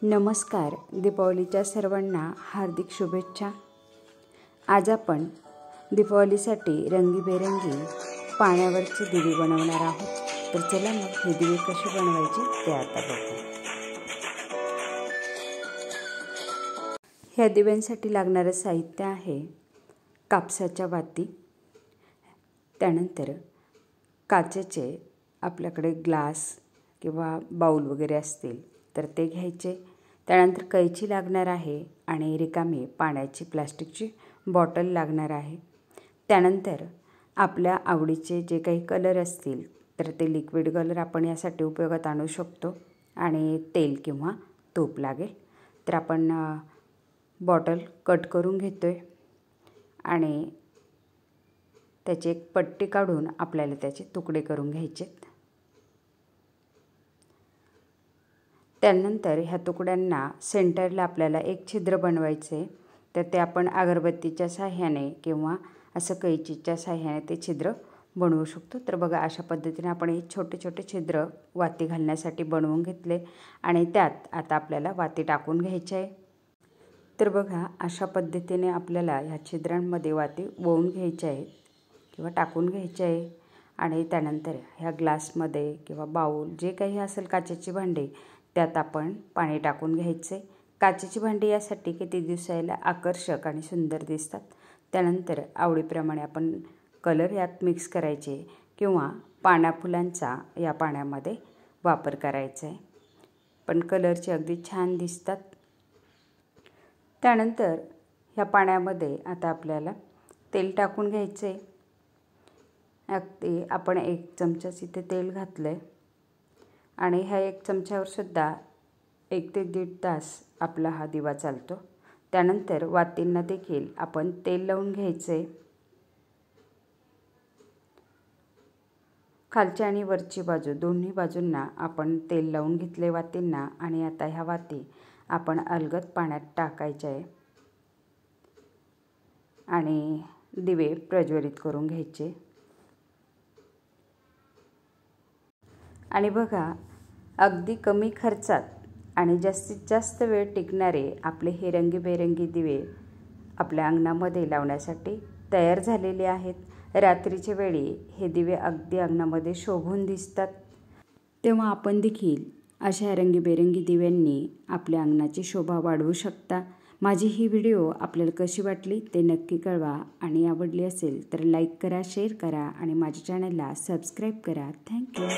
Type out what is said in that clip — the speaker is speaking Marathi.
नमस्कार. दीपावलीच्या सर्वांना हार्दिक शुभेच्छा. आज आपण दीपावलीसाठी रंगीबेरंगी पाण्यावरचे दिवे बनवणार आहोत. तर चला मग हे दिवे कसे बनवायचे ते आता बघू. ह्या दिव्यांसाठी लागणारं साहित्य आहे कापसाच्या वाती, त्यानंतर काचेचे आपल्याकडे ग्लास किंवा बाऊल वगैरे असतील तर ते घ्यायचे. त्यानंतर कैची लागणार आहे आणि रिकामी पाण्याची प्लास्टिकची बॉटल लागणार आहे. त्यानंतर आपल्या आवडीचे जे काही कलर असतील तर ते लिक्विड कलर आपण यासाठी उपयोगात आणू शकतो आणि तेल किंवा तूप लागेल. तर आपण बॉटल कट करून घेतोय आणि त्याची एक पट्टी काढून आपल्याला त्याचे तुकडे करून घ्यायचे. त्यानंतर ह्या तुकड्यांना सेंटरला आपल्याला एक छिद्र बनवायचे. तर ते आपण अगरबत्तीच्या साह्याने किंवा असं कैचीच्या साह्याने ते छिद्र बनवू शकतो. तर बघा, अशा पद्धतीने आपण हे छोटे छोटे छिद्र वाती घालण्यासाठी बनवून घेतले आणि त्यात आता आपल्याला वाती टाकून घ्यायचे आहे. तर बघा, अशा पद्धतीने आपल्याला ह्या छिद्रांमध्ये वाती वळून घ्यायच्या आहेत किंवा टाकून घ्यायचे आहे. आणि त्यानंतर ह्या ग्लासमध्ये किंवा बाऊल जे काही असेल काचेची भांडी त्यात आपण पाणी टाकून घ्यायचे. काचेची भांडी यासाठी की ती दिसायला आकर्षक आणि सुंदर दिसतात. त्यानंतर आवडीप्रमाणे आपण कलर यात मिक्स करायचे किंवा पानाफुलांचा या पाण्यामध्ये वापर करायचा आहे, पण कलरचे अगदी छान दिसतात. त्यानंतर ह्या पाण्यामध्ये आता आपल्याला तेल टाकून घ्यायचे. अगदी आपण 1 चमचाच इथे तेल घातलं आहे आणि ह्या 1 चमच्यावर सुद्धा 1 ते 1.5 तास आपला हा दिवा चालतो. त्यानंतर वातींना देखील आपण तेल लावून घ्यायचे. खालची आणि वरची बाजू दोन्ही बाजूंना आपण तेल लावून घेतले वातींना आणि आता ह्या वाती आपण अलगद पाण्यात टाकायच्या आहे आणि दिवे प्रज्वलित करून घ्यायचे. आणि बघा, अगदी कमी खर्चात आणि जास्तीत जास्त वेळ टिकणारे आपले हे रंगीबेरंगी दिवे आपल्या अंगणामध्ये लावण्यासाठी तयार झालेले आहेत. रात्रीच्या वेळी हे दिवे अगदी अंगणामध्ये शोभून दिसतात. तेव्हा आपण देखील अशा रंगीबेरंगी दिव्यांनी आपल्या अंगणाची शोभा वाढवू शकता. माझी ही व्हिडिओ आपल्याला कशी वाटली ते नक्की कळवा आणि आवडली असेल तर लाईक करा, शेअर करा आणि माझ्या चॅनलला सबस्क्राईब करा. थँक्यू.